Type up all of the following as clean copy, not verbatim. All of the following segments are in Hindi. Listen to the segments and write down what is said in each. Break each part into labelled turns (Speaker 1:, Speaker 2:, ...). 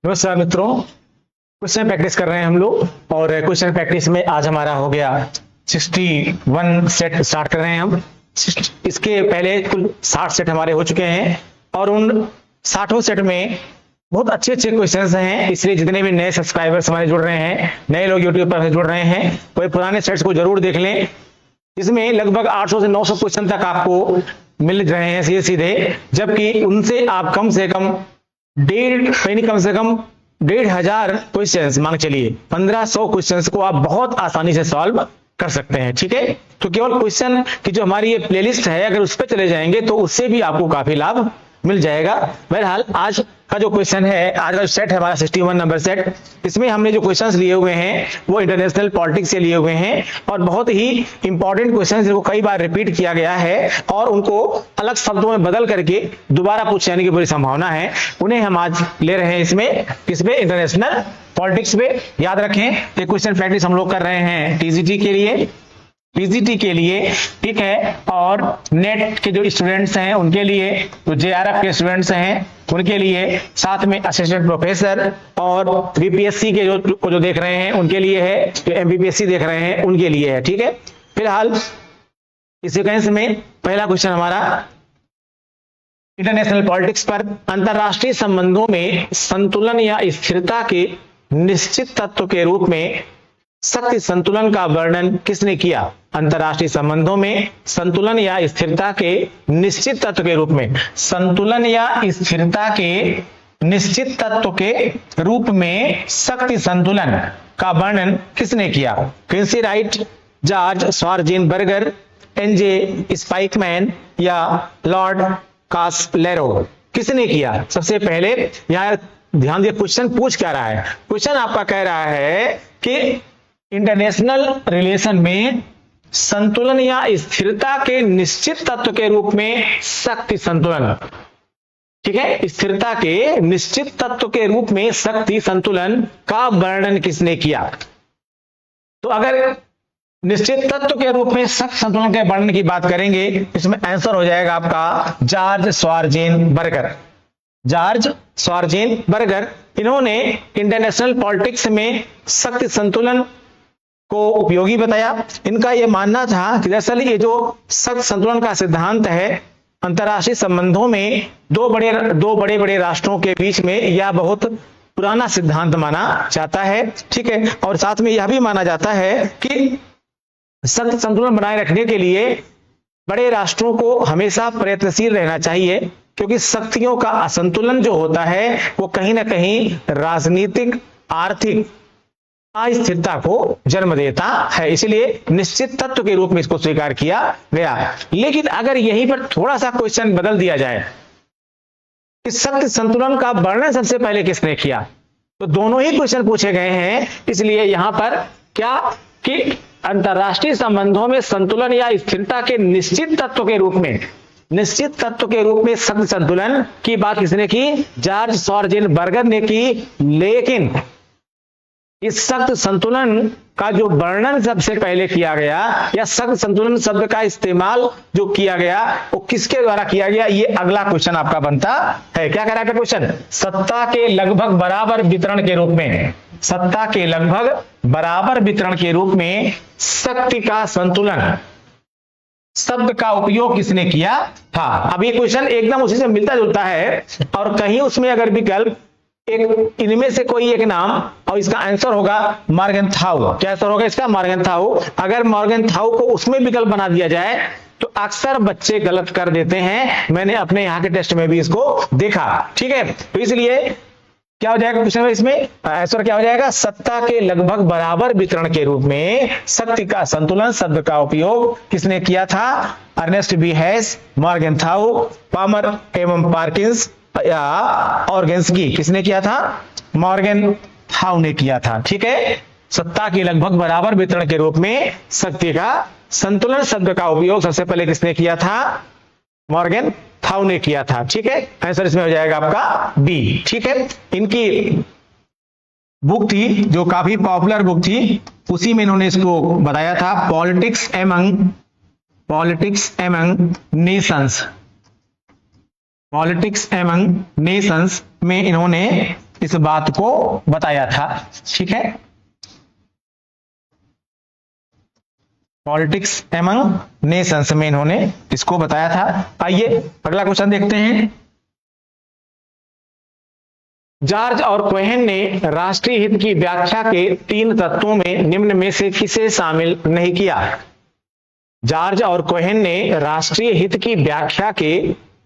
Speaker 1: नमस्कार मित्रों, क्वेश्चन प्रैक्टिस कर रहे हैं हम लोग। और क्वेश्चन प्रैक्टिस में आज हमारा हो गया 61 सेट स्टार्ट कर रहे हैं हम। इसके पहले कुल 60 सेट हमारे हो चुके हैं और उन 60 सेट में बहुत अच्छे अच्छे क्वेश्चंस हैं। इसलिए जितने भी नए सब्सक्राइबर्स हमारे जुड़ रहे हैं, नए लोग यूट्यूब पर जुड़ रहे हैं, वो पुराने सेट्स को जरूर देख लें। इसमें लगभग 800 से 900 क्वेश्चन तक आपको मिल रहे हैं सीधे सीधे, जबकि उनसे आप कम से कम 1,500 क्वेश्चंस मान चलिए 1500 क्वेश्चंस को आप बहुत आसानी से सॉल्व कर सकते हैं। ठीक है, तो केवल क्वेश्चन की जो हमारी ये प्लेलिस्ट है, अगर उस पर चले जाएंगे तो उससे भी आपको काफी लाभ मिल जाएगा। बहरहाल आज का जो क्वेश्चन है, आज का सेट है हमारा 61 नंबर सेट, इसमें हमने जो क्वेश्चंस लिए हुए हैं वो इंटरनेशनल पॉलिटिक्स से लिए हुए हैं और बहुत ही इंपॉर्टेंट क्वेश्चंस जिनको कई बार रिपीट किया गया है और उनको अलग शब्दों में बदल करके दोबारा पूछे जाने की पूरी संभावना है, उन्हें हम आज ले रहे हैं इसमें इंटरनेशनल पॉलिटिक्स पे। याद रखें, ये क्वेश्चन प्रैक्टिस हम लोग कर रहे हैं पीजीटी के लिए, ठीक है, और नेट के जो स्टूडेंट्स हैं उनके लिए, जो जेआरएफ के स्टूडेंट्स हैं उनके लिए, साथ में असिस्टेंट प्रोफेसर और बीपीएससी के जो देख रहे हैं उनके लिए है, जो एमपीपीएससी देख रहे हैं उनके लिए है। ठीक है, फिलहाल इस सीक्वेंस में पहला क्वेश्चन हमारा इंटरनेशनल पॉलिटिक्स पर, अंतरराष्ट्रीय संबंधों में संतुलन या स्थिरता के निश्चित तत्व के रूप में शक्ति संतुलन का वर्णन किसने किया? अंतरराष्ट्रीय संबंधों में संतुलन या स्थिरता के निश्चित तत्व के रूप में, संतुलन या स्थिरता के निश्चित तत्व के रूप में शक्ति संतुलन का वर्णन किसने किया? Quincy Wright, George Schwarzenberger, NJ Spykman या लॉर्ड कास्लेरो? किसने किया? सबसे पहले यहां ध्यान दिए क्वेश्चन पूछ क्या रहा है। क्वेश्चन आपका कह रहा है कि इंटरनेशनल रिलेशन में संतुलन या स्थिरता के निश्चित तत्व के रूप में शक्ति संतुलन, ठीक है, स्थिरता के निश्चित तत्व के रूप में शक्ति संतुलन का वर्णन किसने किया? तो अगर निश्चित तत्व के रूप में शक्ति संतुलन के वर्णन की बात करेंगे, इसमें आंसर हो जाएगा आपका जॉर्ज श्वार्ज़ेनबर्गर। जॉर्ज श्वार्ज़ेनबर्गर, इन्होंने इंटरनेशनल पॉलिटिक्स में शक्ति संतुलन को उपयोगी बताया। इनका यह मानना था कि दरअसल ये जो शक्ति संतुलन का सिद्धांत है, अंतरराष्ट्रीय संबंधों में दो बड़े राष्ट्रों के बीच में यह बहुत पुराना सिद्धांत माना जाता है। ठीक है, और साथ में यह भी माना जाता है कि शक्ति संतुलन बनाए रखने के लिए बड़े राष्ट्रों को हमेशा प्रयत्नशील रहना चाहिए, क्योंकि शक्तियों का असंतुलन जो होता है वो कहीं ना कहीं राजनीतिक, आर्थिक अस्थिरता को जन्म देता है। इसलिए निश्चित तत्व के रूप में इसको स्वीकार किया गया। लेकिन अगर यहीं पर थोड़ा सा क्वेश्चन बदल दिया जाए कि शक्ति संतुलन का वर्णन सबसे पहले किसने किया, तो दोनों ही क्वेश्चन पूछे गए हैं। इसलिए यहां पर क्या कि अंतरराष्ट्रीय संबंधों में संतुलन या स्थिरता के निश्चित तत्व के रूप में शक्ति संतुलन की बात किसने की? जॉर्ज श्वार्ज़ेनबर्गर ने की। लेकिन इस शक्ति संतुलन का जो वर्णन सबसे पहले किया गया, या शक्ति संतुलन शब्द का इस्तेमाल जो किया गया, वो किसके द्वारा किया गया, ये अगला क्वेश्चन आपका बनता है। क्या कह रहा है क्वेश्चन? सत्ता के लगभग बराबर वितरण के रूप में, सत्ता के लगभग बराबर वितरण के रूप में शक्ति का संतुलन शब्द का उपयोग किसने किया था? अब ये क्वेश्चन एकदम उसी से मिलता जुलता है और कहीं उसमें अगर विकल्प एक, इनमें से कोई एक नाम, और इसका आंसर होगा मॉर्गनथाउ। क्या आंसर होगा इसका? मॉर्गनथाउ। अगर मॉर्गनथाउ को उसमें विकल्प बना दिया जाए तो अक्सर बच्चे गलत कर देते हैं। मैंने अपने यहाँ के टेस्ट में भी इसको देखा। ठीक है, तो इसलिए क्या हो जाएगा क्वेश्चन में, इसमें आंसर क्या हो जाएगा? सत्ता के लगभग बराबर वितरण के रूप में शक्ति का संतुलन शब्द का उपयोग किसने किया था? अर्नेस्ट बी हैस, मॉर्गनथाउ, पामर एवं पार्किंस या ऑर्गेन्सकी। किसने किया था? मॉर्गनथाउ ने किया था। ठीक है, सत्ता के लगभग बराबर वितरण के रूप में शक्ति का संतुलन शब्द का उपयोग सबसे पहले किसने किया था? मॉर्गनथाउ ने किया था। ठीक है, आंसर इसमें हो जाएगा आपका बी। ठीक है, इनकी बुक थी जो काफी पॉपुलर बुक थी, उसी में इन्होंने इसको बताया था, politics among Nations. Politics among Nations में इन्होंने इस बात को बताया था। ठीक है, पॉलिटिक्स एमंग नेशंस में इन्होंने इसको बताया था। आइए अगला क्वेश्चन देखते हैं। जॉर्ज और कोहेन ने राष्ट्रीय हित की व्याख्या के 3 तत्वों में निम्न में से किसे शामिल नहीं किया? जॉर्ज और कोहेन ने राष्ट्रीय हित की व्याख्या के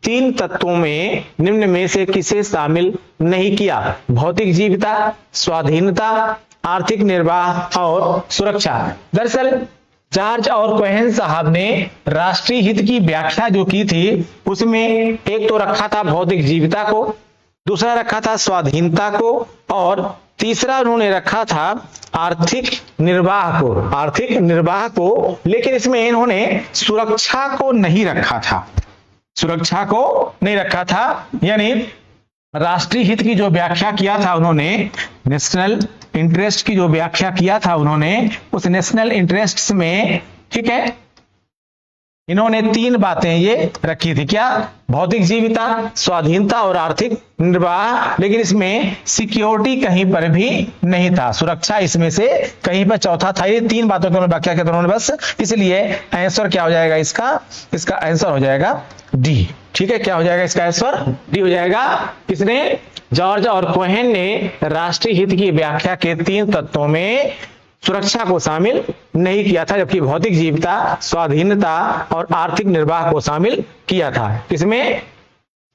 Speaker 1: 3 तत्वों में निम्न में से किसे शामिल नहीं किया? भौतिक जीविता, स्वाधीनता, आर्थिक निर्वाह और सुरक्षा। दरअसल जॉर्ज और कोहेन साहब ने राष्ट्रीय हित की व्याख्या जो की थी उसमें एक तो रखा था भौतिक जीविता को, दूसरा रखा था स्वाधीनता को और तीसरा उन्होंने रखा था आर्थिक निर्वाह को, आर्थिक निर्वाह को। लेकिन इसमें इन्होंने सुरक्षा को नहीं रखा था, सुरक्षा को नहीं रखा था। यानी राष्ट्रीय हित की जो व्याख्या किया था उन्होंने, नेशनल इंटरेस्ट की जो व्याख्या किया था उन्होंने, उस नेशनल इंटरेस्ट में, ठीक है, इन्होंने 3 बातें ये रखी थी। क्या? भौतिक जीविता, स्वाधीनता और आर्थिक निर्वाह। लेकिन इसमें सिक्योरिटी कहीं पर भी नहीं था, सुरक्षा इसमें से कहीं पर चौथा था। ये 3 बातों की व्याख्या की उन्होंने बस, इसलिए आंसर क्या हो जाएगा इसका? इसका आंसर हो जाएगा डी। ठीक है, क्या हो जाएगा इसका आंसर? डी हो जाएगा। किसने? जॉर्ज और कोहेन ने राष्ट्रीय हित की व्याख्या के 3 तत्वों में सुरक्षा को शामिल नहीं किया था, जबकि भौतिक जीविता, स्वाधीनता और आर्थिक निर्वाह को शामिल किया था। इसमें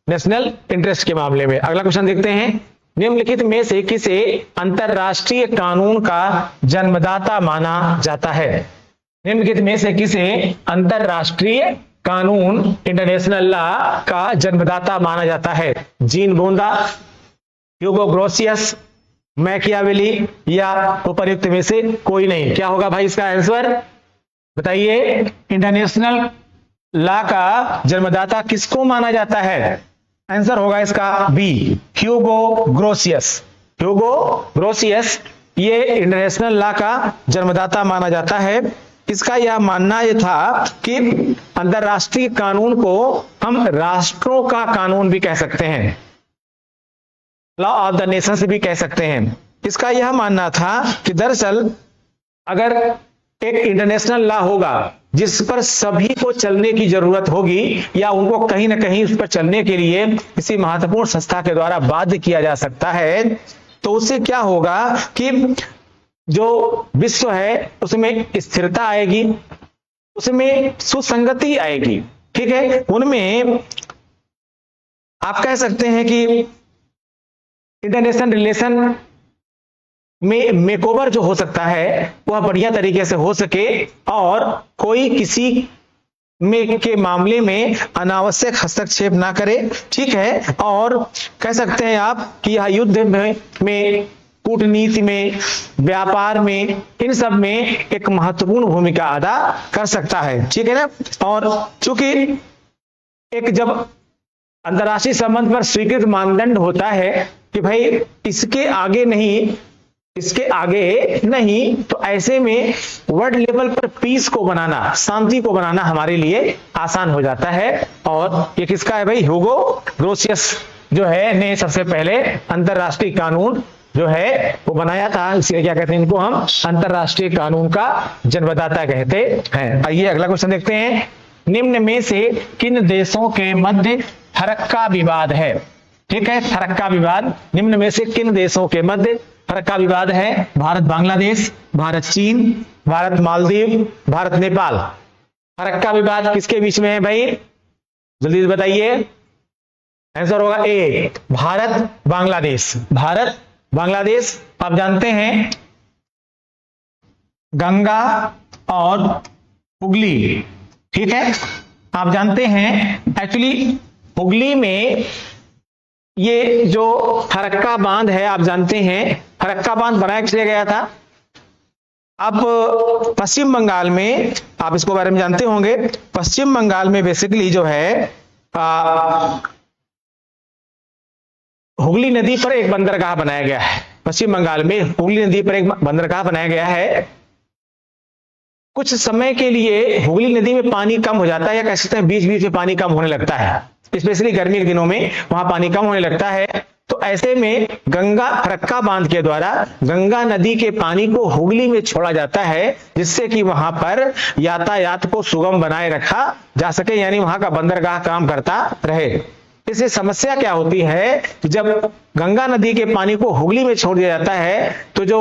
Speaker 1: नेशनल इंटरेस्ट के मामले में। अगला क्वेश्चन देखते हैं। निम्नलिखित में से किसे अंतरराष्ट्रीय कानून का जन्मदाता माना जाता है? निम्नलिखित में से किसे अंतरराष्ट्रीय कानून, इंटरनेशनल लॉ का जन्मदाता माना जाता है? जीन बोंदा, ह्यूगो ग्रोसियस, मैकियावेली या उपर्युक्त में से कोई नहीं? क्या होगा भाई इसका आंसर? बताइए। इंटरनेशनल लॉ का जन्मदाता किसको माना जाता है? आंसर होगा इसका बी, ह्यूगो ग्रोसियस। ह्यूगो ग्रोसियस ये इंटरनेशनल लॉ का जन्मदाता माना जाता है। इसका यह मानना यह था कि अंतरराष्ट्रीय कानून को हम राष्ट्रों का कानून भी कह सकते हैं, लॉ ऑफ द नेशंस भी कह सकते हैं। इसका यह मानना था कि दरअसल अगर एक इंटरनेशनल लॉ होगा जिस पर सभी को चलने की जरूरत होगी या उनको कहीं ना कहीं उस पर चलने के लिए किसी महत्वपूर्ण संस्था के द्वारा बाध्य किया जा सकता है, तो उससे क्या होगा कि जो विश्व है उसमें स्थिरता आएगी, उसमें सुसंगति आएगी। ठीक है, उनमें आप कह सकते हैं कि इंटरनेशनल रिलेशन में मेकओवर जो हो सकता है वह बढ़िया तरीके से हो सके और कोई किसी में के मामले में अनावश्यक हस्तक्षेप ना करे। ठीक है, और कह सकते हैं आप कि यह युद्ध में कूटनीति में, व्यापार में, इन सब में एक महत्वपूर्ण भूमिका अदा कर सकता है। ठीक है ना। और चूंकि एक जब अंतर्राष्ट्रीय संबंध पर स्वीकृत मानदंड होता है कि भाई इसके आगे नहीं, तो ऐसे में वर्ल्ड लेवल पर पीस को बनाना, शांति को बनाना हमारे लिए आसान हो जाता है। और ये किसका है भाई? ह्यूगो ग्रोसियस जो है ने सबसे पहले अंतरराष्ट्रीय कानून जो है वो बनाया था। इसलिए क्या कहते हैं इनको? हम अंतरराष्ट्रीय कानून का जन्मदाता कहते हैं। आइए अगला क्वेश्चन देखते हैं। निम्न में से किन देशों के मध्य फरक्का विवाद है? ठीक है, फरक्का विवाद, निम्न में से किन देशों के मध्य फरक्का विवाद है? भारत बांग्लादेश, भारत चीन, भारत मालदीव, भारत नेपाल। फरक्का विवाद किसके बीच में है भाई? जल्दी बताइए। आंसर होगा ए, भारत बांग्लादेश। भारत बांग्लादेश आप जानते हैं गंगा और हुगली, ठीक है, आप जानते हैं एक्चुअली हुगली में ये जो फरक्का बांध है, आप जानते हैं फरक्का बांध बनाया किसलिए गया था? अब पश्चिम बंगाल में, आप इसको बारे में जानते होंगे, पश्चिम बंगाल में बेसिकली जो है हुगली नदी पर एक बंदरगाह बनाया गया है। पश्चिम बंगाल में हुगली नदी पर एक बंदरगाह बनाया गया है। कुछ समय के लिए हुगली नदी में पानी कम हो जाता है, या कह सकते हैं बीच बीच में पानी कम होने लगता है, स्पेशली गर्मी के दिनों में वहां पानी कम होने लगता है। तो ऐसे में गंगा फरक्का बांध के द्वारा गंगा नदी के पानी को हुगली में छोड़ा जाता है, जिससे कि वहां पर यातायात को सुगम बनाए रखा जा सके, यानी वहां का बंदरगाह काम करता रहे। इससे समस्या क्या होती है कि जब गंगा नदी के पानी को हुगली में छोड़ दिया जाता है तो जो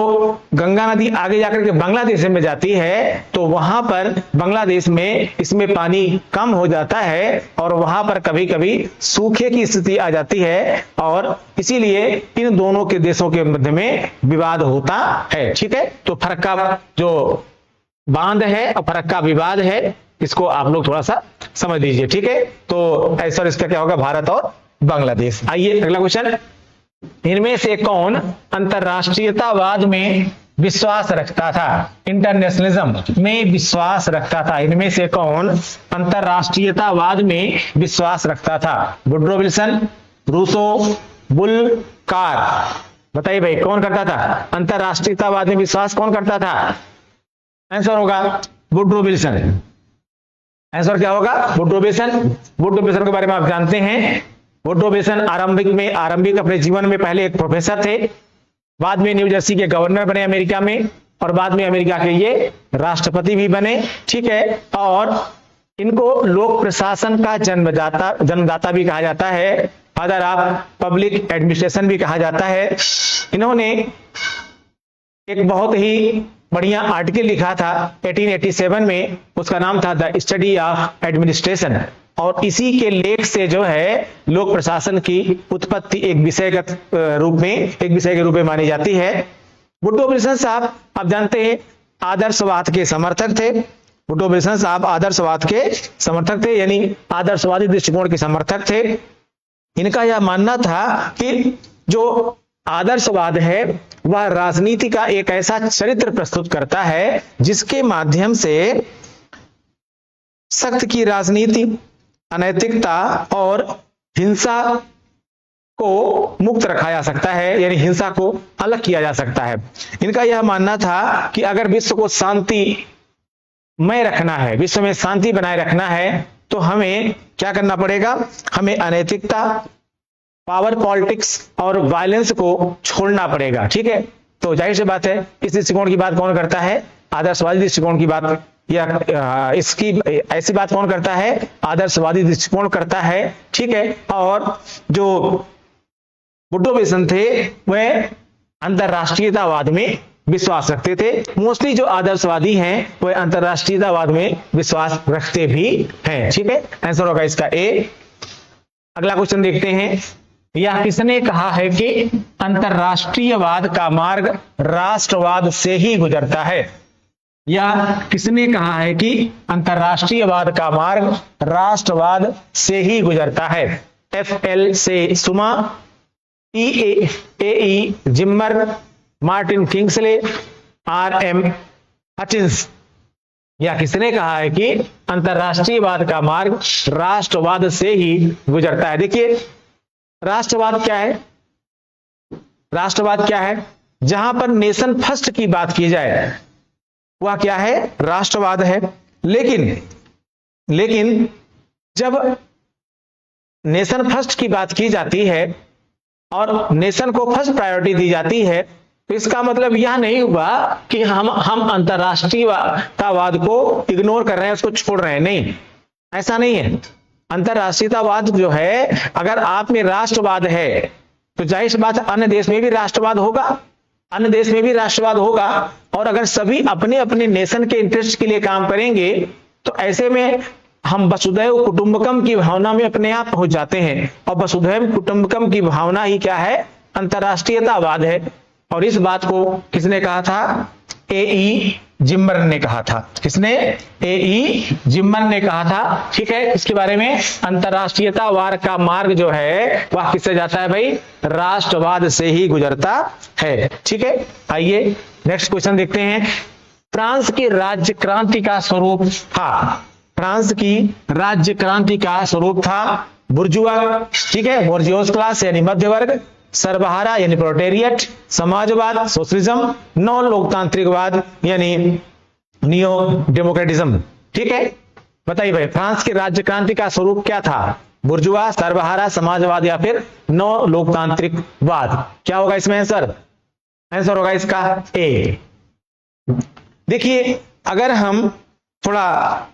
Speaker 1: गंगा नदी आगे जाकर के बांग्लादेश में जाती है तो वहां पर बांग्लादेश में इसमें पानी कम हो जाता है और वहां पर कभी कभी सूखे की स्थिति आ जाती है और इसीलिए इन दोनों के देशों के मध्य में विवाद होता है। ठीक है, तो फरक्का जो बांध है और फरक्का विवाद है, इसको आप लोग थोड़ा सा समझ लीजिए। ठीक है, तो ऐसा इसका क्या होगा, भारत और बांग्लादेश। आइए अगला क्वेश्चन, इनमें से कौन अंतरराष्ट्रीयतावाद में विश्वास रखता था? इंटरनेशनलिज्म में विश्वास रखता था। इनमें से कौन अंतरराष्ट्रीयतावाद में विश्वास रखता था? Woodrow Wilson, Rousseau, Bull, Carr. बताइए भाई, कौन करता था अंतरराष्ट्रीयतावाद में विश्वास? कौन करता था? आंसर होगा वुडरो विल्सन। आंसर क्या होगा? Woodrow Wilson. वुडरो विल्सन के बारे में आप जानते हैं, वुडरो विल्सन आरंभिक अपने जीवन में पहले एक प्रोफेसर थे, बाद में न्यू जर्सी के गवर्नर बने अमेरिका में, और बाद में अमेरिका के ये राष्ट्रपति भी बने। ठीक है, और इनको लोक प्रशासन का जन्मदाता भी कहा जाता है, फादर ऑफ पब्लिक एडमिनिस्ट्रेशन भी कहा जाता है। इन्होंने एक बहुत ही बढ़िया आर्टिकल लिखा था 1887 में, उसका नाम था द स्टडी ऑफ एडमिनिस्ट्रेशन, और इसी के लेख से जो है लोक प्रशासन की उत्पत्ति एक विषयगत रूप में, एक विषय के रूप में मानी जाती है। वुडरो विल्सन साहब आप जानते हैं आदर्शवाद के समर्थक थे। वुडरो विल्सन साहब आदर्शवाद के समर्थक थे, यानी आदर्शवादी दृष्टिकोण के समर्थक थे। इनका यह मानना था कि जो आदर्शवाद है वह राजनीति का एक ऐसा चरित्र प्रस्तुत करता है जिसके माध्यम से सख्त की राजनीति, अनैतिकता और हिंसा को मुक्त रखा जा सकता है, यानी हिंसा को अलग किया जा सकता है। इनका यह मानना था कि अगर विश्व को शांतिमय रखना है, विश्व में शांति बनाए रखना है, तो हमें क्या करना पड़ेगा? हमें अनैतिकता, पावर पॉलिटिक्स और वायलेंस को छोड़ना पड़ेगा। ठीक है, तो जाहिर सी बात है इस दृष्टिकोण की बात कौन करता है? आदर्शवादी दृष्टिकोण की बात, या इसकी ऐसी बात कौन करता है? आदर्शवादी दृष्टिकोण करता है। ठीक है, और जो वुडरो विल्सन थे वह अंतरराष्ट्रीयतावाद में विश्वास रखते थे। मोस्टली जो आदर्शवादी हैं वह अंतरराष्ट्रीयतावाद में विश्वास रखते भी हैं। ठीक है, आंसर होगा इसका ए। अगला क्वेश्चन देखते हैं, यह किसने कहा है कि अंतरराष्ट्रीयवाद का मार्ग राष्ट्रवाद से ही गुजरता है? यह किसने कहा है कि अंतरराष्ट्रीयवाद का मार्ग राष्ट्रवाद से ही गुजरता है? FL से सुमा, EAE जिम्मर, मार्टिन किंग्सले, RM हचिंस। यह किसने कहा है कि अंतरराष्ट्रीयवाद का मार्ग राष्ट्रवाद से ही गुजरता है? देखिए, राष्ट्रवाद क्या है? राष्ट्रवाद क्या है? जहां पर नेशन फर्स्ट की बात की जाए वह क्या है? राष्ट्रवाद है। लेकिन जब नेशन फर्स्ट की बात की जाती है और नेशन को फर्स्ट प्रायोरिटी दी जाती है, तो इसका मतलब यह नहीं हुआ कि हम अंतरराष्ट्रीयतावाद को इग्नोर कर रहे हैं, उसको छोड़ रहे हैं। नहीं, ऐसा नहीं है। अंतरराष्ट्रीयतावाद जो है, अगर आप में राष्ट्रवाद है तो जाहिर सी बात अन्य देश में भी राष्ट्रवाद होगा, अन्य देश में भी राष्ट्रवाद होगा। और अगर सभी अपने अपने नेशन के इंटरेस्ट के लिए काम करेंगे तो ऐसे में हम वसुधैव कुटुंबकम की भावना में अपने आप पहुंच जाते हैं, और वसुधैव कुटुंबकम की भावना ही क्या है? अंतरराष्ट्रीयतावाद है। और इस बात को किसने कहा था? AE जिम्मर ने कहा था। किसने? AE जिम्मर ने कहा था। ठीक है, इसके बारे में अंतरराष्ट्रीयतावाद का मार्ग जो है वह किससे जाता है भाई? राष्ट्रवाद से ही गुजरता है। ठीक है, आइए नेक्स्ट क्वेश्चन देखते हैं। फ्रांस की राज्य क्रांति का स्वरूप था? फ्रांस की राज्य क्रांति का स्वरूप था बुर्जुआ, ठीक है, बोर्जियोस क्लास यानी मध्य वर्ग, सर्वहारा यानी प्रोलेटेरिएट, समाजवाद सोशलिज्म, नॉन लोकतांत्रिकवाद यानी नियो डेमोक्रेटिज्म। ठीक है, बताइए भाई फ्रांस की राज्य क्रांति का स्वरूप क्या था? बुर्जुआ, सर्वहारा, समाजवाद या फिर नव लोकतांत्रिकवाद? क्या होगा इसमें आंसर? आंसर होगा इसका ए। देखिए, अगर हम थोड़ा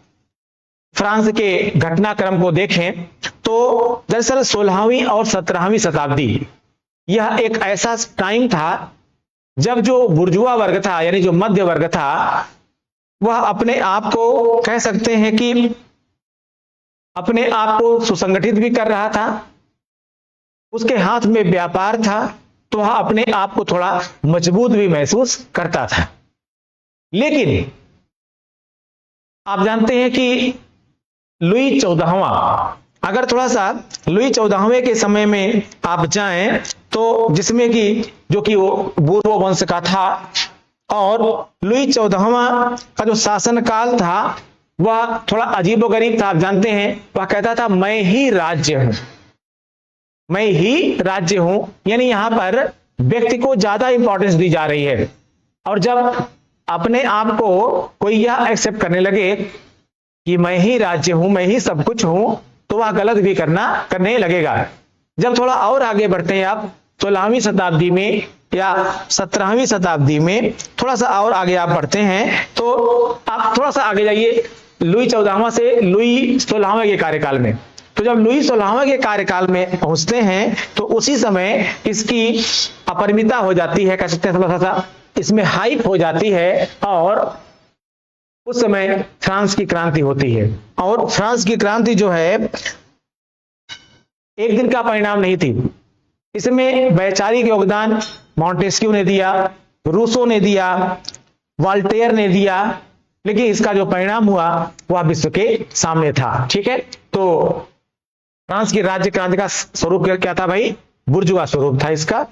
Speaker 1: फ्रांस के घटनाक्रम को देखें तो दरअसल 16वीं और 17वीं शताब्दी यह एक ऐसा टाइम था जब जो बुर्जुआ वर्ग था, यानी जो मध्य वर्ग था, वह अपने आप को कह सकते हैं कि अपने आप को सुसंगठित भी कर रहा था, उसके हाथ में व्यापार था, तो वह अपने आप को थोड़ा मजबूत भी महसूस करता था। लेकिन आप जानते हैं कि लुई 14वां, अगर थोड़ा सा लुई 14वें के समय में आप जाएं तो जिसमें कि जो कि वो बोर्बो वंश का था, और लुई 14वां का जो शासनकाल था वह थोड़ा अजीबोगरीब था। आप जानते हैं, वह कहता था मैं ही राज्य हूं, मैं ही राज्य हूं, यानी यहां पर व्यक्ति को ज्यादा इंपॉर्टेंस दी जा रही है। और जब अपने आप को कोई यह एक्सेप्ट करने लगे कि मैं ही राज्य हूं, मैं ही सब कुछ हूं, तो वह गलत भी करने लगेगा। जब थोड़ा और आगे बढ़ते हैं आप 16वीं शताब्दी में या 17वीं शताब्दी में, थोड़ा सा और आगे आप बढ़ते हैं तो आप थोड़ा सा आगे जाइए लुई 14वां से लुई 16वें के कार्यकाल में। तो जब लुई 16वें के कार्यकाल में पहुंचते हैं तो उसी समय इसकी अपरिमिता हो जाती है, कह सकते हैं थोड़ा सा इसमें हाइप हो जाती है, और उस समय फ्रांस की क्रांति होती है। और फ्रांस की क्रांति जो है एक दिन का परिणाम नहीं थी, इसमें वैचारिक योगदान मॉन्टेस्क्यू ने दिया, रूसो ने दिया, वॉल्टेयर ने दिया, लेकिन इसका जो परिणाम हुआ वह विश्व के सामने था। ठीक है, तो फ्रांस की राज्य क्रांति का स्वरूप क्या था भाई? बुर्जुआ स्वरूप था इसका।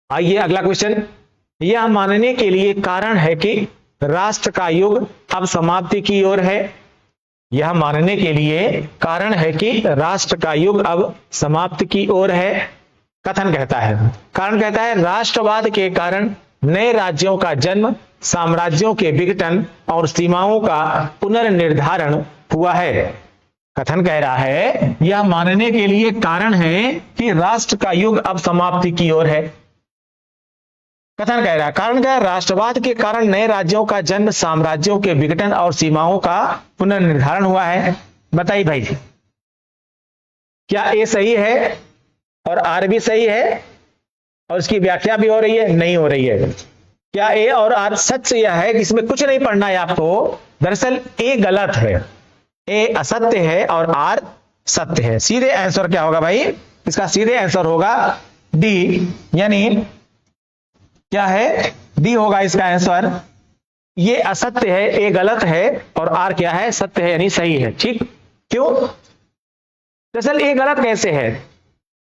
Speaker 1: आइए अगला क्वेश्चन। यह मानने के लिए कारण है कि राष्ट्र का युग अब समाप्ति की ओर है। यह मानने के लिए कारण है कि राष्ट्र का युग अब समाप्ति की ओर है। कथन कहता है, कारण कहता है राष्ट्रवाद के कारण नए राज्यों का जन्म, साम्राज्यों के विघटन और सीमाओं का पुनर्निर्धारण हुआ है। कथन कह रहा है यह मानने के लिए कारण है कि राष्ट्र का युग अब समाप्ति की ओर है। कथन कह रहा है, कारण क्या है? राष्ट्रवाद के कारण नए राज्यों का जन्म, साम्राज्यों के विघटन और सीमाओं का पुनर्निर्धारण हुआ है। बताइए भाई, क्या ए सही है और आर भी सही है और इसकी व्याख्या भी हो रही है? नहीं हो रही है। क्या ए और आर सच यह है कि इसमें कुछ नहीं पढ़ना है आपको? दरअसल ए गलत है, ए असत्य है और आर सत्य है। सीधे आंसर क्या होगा भाई? इसका सीधे आंसर होगा डी, यानी क्या है? डी होगा इसका आंसर। ये असत्य है, ए गलत है और आर क्या है? सत्य है, यानी सही है। ठीक, क्यों? दरअसल ए गलत कैसे है?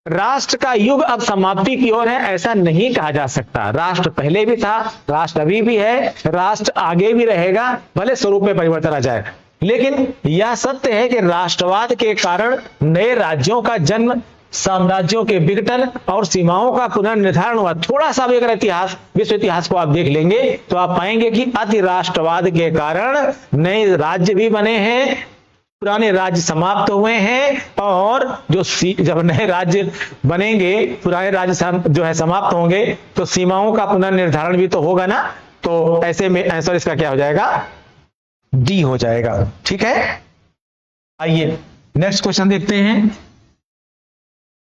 Speaker 1: राष्ट्र का युग अब समाप्ति की ओर है ऐसा नहीं कहा जा सकता। राष्ट्र पहले भी था, राष्ट्र अभी भी है, राष्ट्र आगे भी रहेगा, भले स्वरूप में परिवर्तन आ जाए, लेकिन यह सत्य है कि राष्ट्रवाद के कारण नए राज्यों का जन्म, साम्राज्यों के विघटन और सीमाओं का पुनर्निर्धारण हुआ। थोड़ा सा भी अगर इतिहास, विश्व इतिहास को आप देख लेंगे तो आप पाएंगे कि अति राष्ट्रवाद के कारण नए राज्य भी बने हैं, पुराने राज्य समाप्त हुए हैं, और जब नए राज्य बनेंगे, पुराने राज्य जो है समाप्त होंगे, तो सीमाओं का पुनर्निर्धारण भी तो होगा ना। तो ऐसे में आंसर इसका क्या हो जाएगा? डी हो जाएगा। ठीक है, आइए नेक्स्ट क्वेश्चन देखते हैं।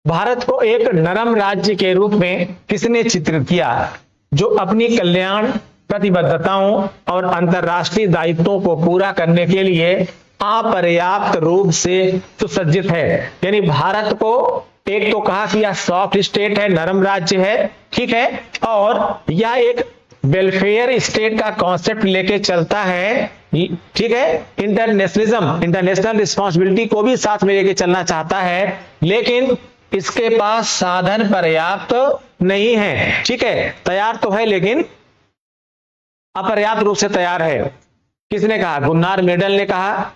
Speaker 1: भारत को एक नरम राज्य के रूप में किसने चित्रित किया जो अपनी कल्याण प्रतिबद्धताओं और अंतरराष्ट्रीय दायित्वों को पूरा करने के लिए अपर्याप्त रूप से सुसज्जित है? यानी भारत को एक तो कहा कि यह सॉफ्ट स्टेट है, नरम राज्य है, ठीक है, और यह एक वेलफेयर स्टेट का कॉन्सेप्ट लेके चलता है, ठीक है, इंटरनेशनलिज्म, इंटरनेशनल रिस्पॉन्सिबिलिटी को भी साथ में लेके चलना चाहता है, लेकिन इसके पास साधन पर्याप्त नहीं है। ठीक है, तैयार तो है लेकिन अपर्याप्त रूप से तैयार है। किसने कहा? गुन्नार मेडल ने कहा,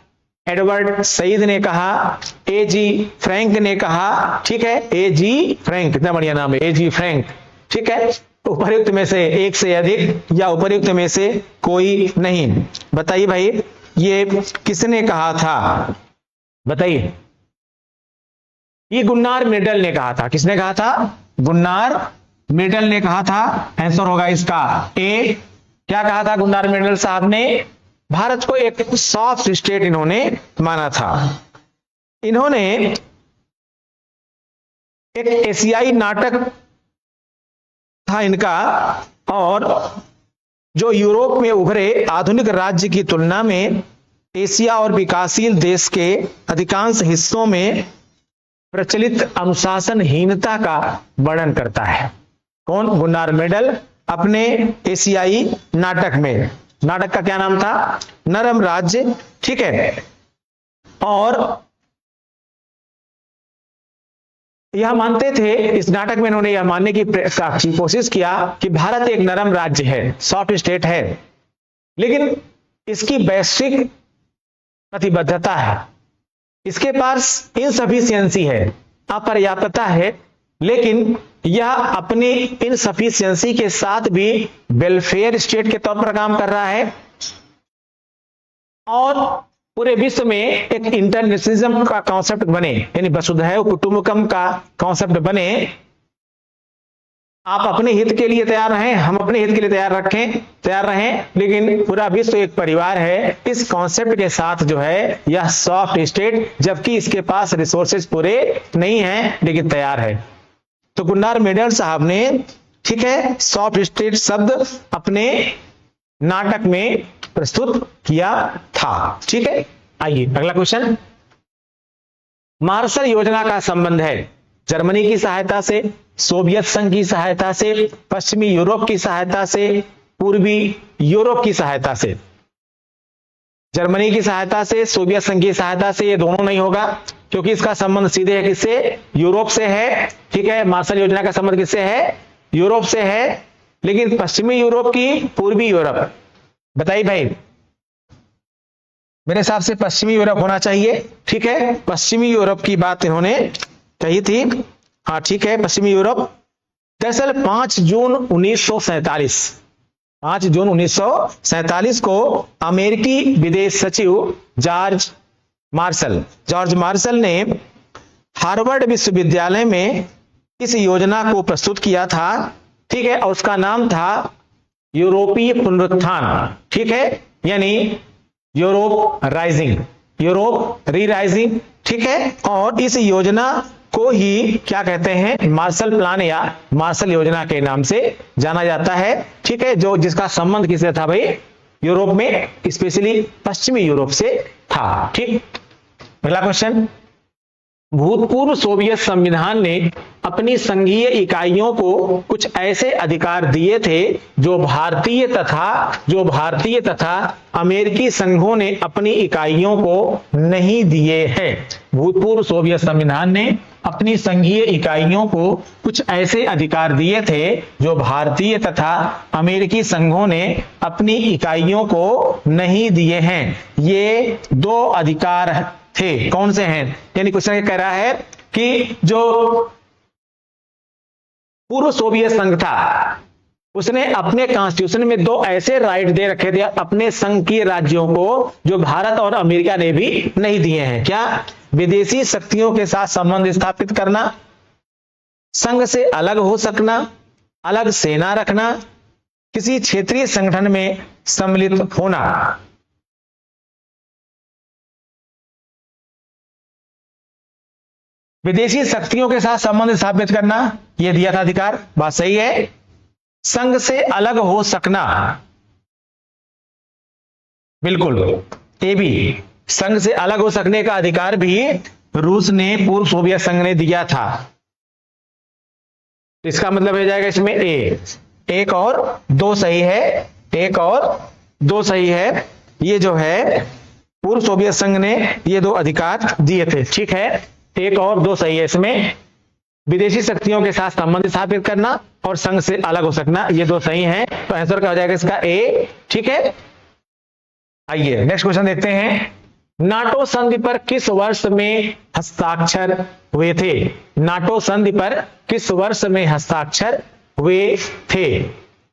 Speaker 1: एडवर्ड सईद ने कहा, एजी फ्रैंक ने कहा। ठीक है, एजी फ्रैंक, कितना बढ़िया नाम है, एजी फ्रैंक। ठीक है, उपर्युक्त में से एक से अधिक या उपर्युक्त में से कोई नहीं। बताइए भाई, ये किसने कहा था? बताइए। ये गुन्नार मिडल ने कहा था। किसने कहा था? गुन्नार मिडल ने कहा था। आंसर होगा इसका ए। क्या कहा था गुन्नार मिडल साहब ने? भारत को एक सॉफ्ट स्टेट इन्होंने माना था। इन्होंने एक एशियाई नाटक था इनका, और जो यूरोप में उभरे आधुनिक राज्य की तुलना में एशिया और विकासशील देश के अधिकांश हिस्सों में प्रचलित अनुशासनहीनता का वर्णन करता है। कौन? गुन्नार मेडल अपने एशियाई नाटक में। नाटक का क्या नाम था? नरम राज्य। ठीक है। और यह मानते थे, इस नाटक में इन्होंने यह मानने की कोशिश किया कि भारत एक नरम राज्य है, सॉफ्ट स्टेट है, लेकिन इसकी वैश्विक प्रतिबद्धता है, इसके पास इनसफिशियंसी है, अपर्याप्तता है, लेकिन यह अपनी इनसफिशियंसी के साथ भी वेलफेयर स्टेट के तौर पर काम कर रहा है और पूरे विश्व में एक इंटरनेशनलिज्म का कॉन्सेप्ट बने, यानी वसुधैव कुटुंबकम का कॉन्सेप्ट बने। आप अपने हित के लिए तैयार रहें, हम अपने हित के लिए तैयार रहें, लेकिन पूरा विश्व एक परिवार है। इस कॉन्सेप्ट के साथ जो है यह सॉफ्ट स्टेट, जबकि इसके पास रिसोर्सेज पूरे नहीं हैं लेकिन तैयार है। तो गुन्नार मेडल साहब ने, ठीक है, सॉफ्ट स्टेट शब्द अपने नाटक में प्रस्तुत किया था। ठीक है। आइए अगला क्वेश्चन। मार्शल योजना का संबंध है जर्मनी की सहायता से, सोवियत संघ की सहायता से, पश्चिमी यूरोप की सहायता से, पूर्वी यूरोप की सहायता से। जर्मनी की सहायता से, सोवियत संघ की सहायता से, ये दोनों नहीं होगा क्योंकि इसका संबंध सीधे है किससे? यूरोप से है। ठीक है। मार्शल योजना का संबंध किससे है? यूरोप से है। लेकिन पश्चिमी यूरोप की पूर्वी यूरोप, बताइए भाई, मेरे हिसाब से पश्चिमी यूरोप होना चाहिए। ठीक है। पश्चिमी यूरोप की बात इन्होंने कही थी। हाँ ठीक है, पश्चिमी यूरोप। दरअसल 5 जून 1947 को अमेरिकी विदेश सचिव जॉर्ज मार्शल ने हार्वर्ड विश्वविद्यालय में इस योजना को प्रस्तुत किया था। ठीक है। और उसका नाम था यूरोपीय पुनरुत्थान। ठीक है। यानी यूरोप री राइजिंग। ठीक है। और इस योजना को ही क्या कहते हैं? मार्शल प्लान या मार्शल योजना के नाम से जाना जाता है। ठीक है। जो जिसका संबंध किससे था भाई? यूरोप में, स्पेशली पश्चिमी यूरोप से था। ठीक। अगला क्वेश्चन। भूतपूर्व सोवियत संविधान ने अपनी संघीय इकाइयों को कुछ ऐसे अधिकार दिए थे जो भारतीय तथा अमेरिकी संघों ने अपनी इकाइयों को नहीं दिए हैं। भूतपूर्व सोवियत संविधान ने अपनी संघीय इकाइयों को कुछ ऐसे अधिकार दिए थे जो भारतीय तथा अमेरिकी संघों ने अपनी इकाइयों को नहीं दिए हैं। ये 2 अधिकार थे। कौन से हैं? यानी क्वेश्चन ये कह रहा है कि जो पूर्व सोवियत संघ था उसने अपने कॉन्स्टिट्यूशन में 2 ऐसे राइट दे रखे थे अपने संघ के राज्यों को जो भारत और अमेरिका ने भी नहीं दिए हैं। क्या? विदेशी शक्तियों के साथ संबंध स्थापित करना, संघ से अलग हो सकना, अलग सेना रखना, किसी क्षेत्रीय संगठन में सम्मिलित होना। विदेशी शक्तियों के साथ संबंध स्थापित करना, यह दिया था अधिकार। बात सही है। संघ से अलग हो सकना, बिल्कुल, ये भी संघ से अलग हो सकने का अधिकार भी रूस ने, पूर्व सोवियत संघ ने दिया था। इसका मतलब हो जाएगा इसमें ए। 1 और 2 सही है। 1 और 2 सही है। ये जो है पूर्व सोवियत संघ ने ये 2 अधिकार दिए थे। ठीक है। 1 और 2 सही है। इसमें विदेशी शक्तियों के साथ संबंध स्थापित करना और संघ से अलग हो सकना, ये 2 सही हैं। तो आंसर क्या हो जाएगा इसका? ए। ठीक है। आइए नेक्स्ट क्वेश्चन देखते हैं। नाटो संधि पर किस वर्ष में हस्ताक्षर हुए थे? नाटो संधि पर किस वर्ष में हस्ताक्षर हुए थे?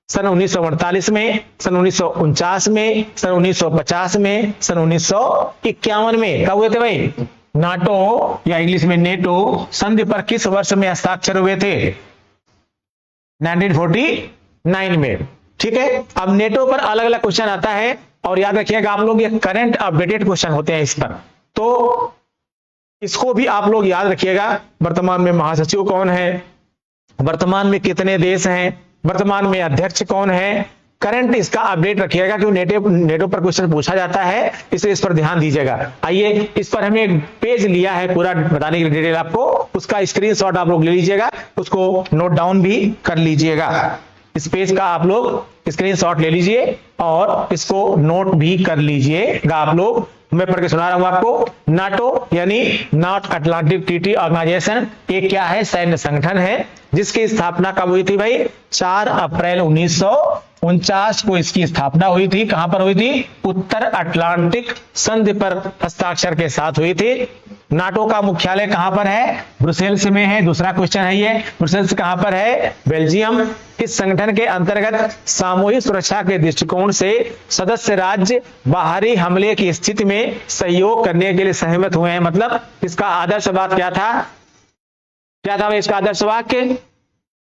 Speaker 1: सन 1948 में, सन 1949 में, सन 1950 में, सन 1951 में। कब हुए थे भाई? नाटो या इंग्लिश में नेटो संधि पर किस वर्ष में हस्ताक्षर हुए थे? 1949 में। ठीक है, अब नेटो पर अलग अलग क्वेश्चन आता है और याद रखिएगा आप लोग, ये करंट अपडेटेड क्वेश्चन होते हैं इस पर, तो इसको भी आप लोग याद रखिएगा। वर्तमान में महासचिव कौन है, वर्तमान में कितने देश हैं, वर्तमान में अध्यक्ष कौन है, करंट इसका अपडेट रखिएगा क्योंकि नेटो पर क्वेश्चन पूछा जाता है, इसलिए इस पर ध्यान दीजिएगा। आइए, इस पर हमने एक पेज लिया है पूरा बताने के लिए डिटेल आपको, उसका स्क्रीनशॉट आप लोग ले लीजिएगा, उसको नोट डाउन भी कर लीजिएगा। इस पेज का आप लोग स्क्रीनशॉट ले लीजिए और इसको नोट भी कर लीजिएगा आप लोग। मैं पढ़ के सुना रहा हूं आपको। नाटो यानी नॉर्थ अटलांटिक ट्रीटी ऑर्गेनाइजेशन, ये क्या है? सैन्य संगठन है जिसकी स्थापना कब हुई थी भाई? 4 अप्रैल 1949 को इसकी स्थापना हुई थी। कहां पर हुई थी? उत्तर अटलांटिक संधि पर हस्ताक्षर के साथ हुई थी। नाटो का मुख्यालय कहां पर है? ब्रुसेल्स में है। दूसरा क्वेश्चन है ये, ब्रुसेल्स कहां पर है? बेल्जियम। इस संगठन के अंतर्गत सामूहिक सुरक्षा के दृष्टिकोण से सदस्य राज्य बाहरी हमले की स्थिति में सहयोग करने के लिए सहमत हुए हैं। मतलब इसका आदर्श वाक्य क्या था? क्या था इसका आदर्श वाक्य?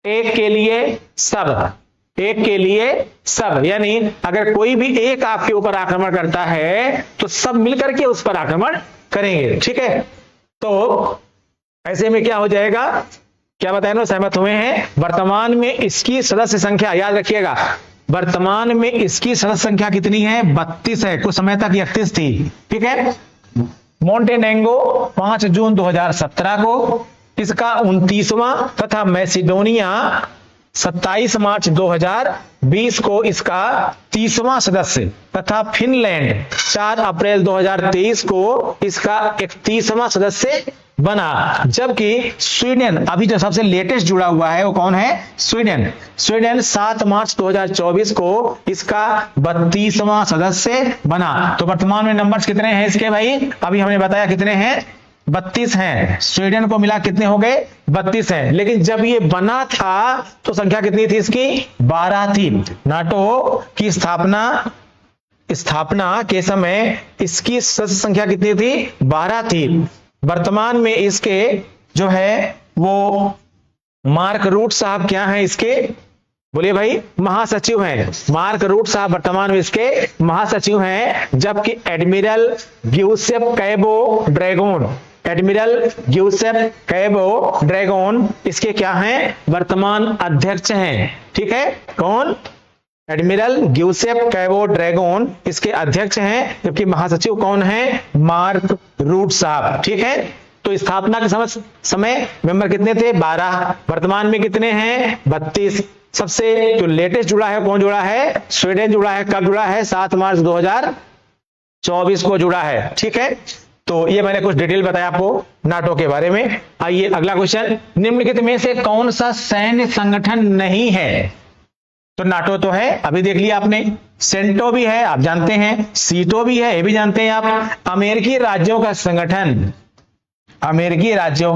Speaker 1: एक के लिए सब, एक के लिए सब, यानी अगर कोई भी एक आपके ऊपर आक्रमण करता है तो सब मिलकर के उस पर आक्रमण करेंगे। ठीक है, तो ऐसे में क्या हो जाएगा? क्या बताया ना, सहमत हुए हैं। वर्तमान में इसकी सदस्य संख्या याद रखिएगा, वर्तमान में इसकी सदस्य संख्या कितनी है? 32 है। कुछ समय तक 31 थी। ठीक है, मोंटेनेग्रो 5 जून 2017 को इसका 29वां तथा मैसिडोनिया 27 मार्च 2020 को इसका 30वां सदस्य तथा फिनलैंड 4 अप्रैल 2023 को इसका 31वां सदस्य बना। जबकि स्वीडन अभी जो सबसे लेटेस्ट जुड़ा हुआ है वो कौन है? स्वीडन। स्वीडन 7 मार्च 2024 को इसका 32वां सदस्य बना। तो वर्तमान में नंबर्स कितने हैं इसके भाई? अभी हमने बताया कितने हैं? 32 हैं। स्वीडन को मिला कितने हो गए? 32 हैं। लेकिन जब ये बना था तो संख्या कितनी थी इसकी? 12 थी। नाटो की स्थापना के समय इसकी सदस्य संख्या कितनी थी? 12 थी। वर्तमान में इसके जो है वो मार्क रूट साहब क्या हैं इसके? बोलिए भाई, महासचिव हैं। मार्क रूट साहब वर्तमान में इसके महासचिव हैं। जबकि admiral Giuseppe Cavo Dragone, admiral Giuseppe Cavo Dragone इसके क्या हैं? वर्तमान अध्यक्ष हैं। ठीक है, कौन? एडमिरल ग्यूसेप कैबो ड्रैगन इसके अध्यक्ष हैं। जबकि महासचिव कौन है? मार्क रूट साहब। ठीक है, तो स्थापना के समय मेंबर कितने थे? 12। वर्तमान में कितने हैं? 32। सबसे जो लेटेस्ट जुड़ा है कौन जुड़ा है? स्वीडन जुड़ा है। कब जुड़ा है? 7 मार्च 2024 को जुड़ा है। ठीक है, तो ये मैंने कुछ डिटेल बताया आपको नाटो के बारे में। आइए अगला क्वेश्चन, निम्नलिखित में से कौन सा सैन्य संगठन नहीं है? तो नाटो तो है, अभी देख लिया आपने। सेंटो भी है, आप जानते हैं। सीटो भी है, ये भी जानते हैं आप। अमेरिकी राज्यों का संगठन, अमेरिकी राज्यों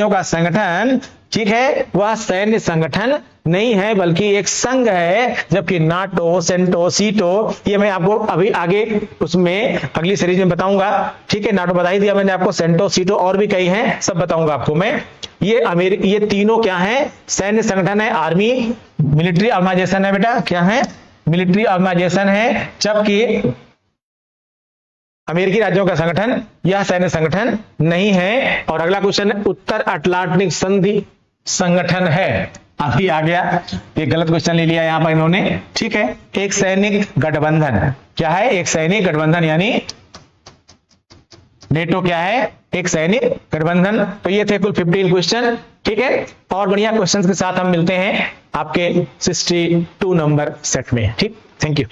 Speaker 1: का संगठन ठीक है, वह सैन्य संगठन नहीं है बल्कि एक संघ है। जबकि नाटो, सेंटो, सीटो ये मैं आपको अभी आगे उसमें अगली सीरीज में बताऊंगा। ठीक है, नाटो बता ही दिया मैंने आपको, सेंटो, सीटो और भी कई हैं, सब बताऊंगा आपको मैं। ये तीनों क्या है? सैन्य संगठन है। आर्मी मिलिट्री ऑर्गेनाइजेशन है बेटा, क्या है? मिलिट्री ऑर्गेनाइजेशन है। जबकि अमेरिकी राज्यों का संगठन यह सैन्य संगठन नहीं है। और अगला क्वेश्चन है, उत्तर अटलांटिक संधि संगठन है। अभी आ गया, ये गलत क्वेश्चन ले लिया यहां पर इन्होंने। ठीक है, एक सैनिक गठबंधन क्या है? एक सैनिक गठबंधन, यानी नेटो क्या है? एक सैनिक गठबंधन। तो ये थे कुल 15 क्वेश्चन। ठीक है, और बढ़िया क्वेश्चंस के साथ हम मिलते हैं आपके 62 नंबर सेट में। ठीक, थैंक यू।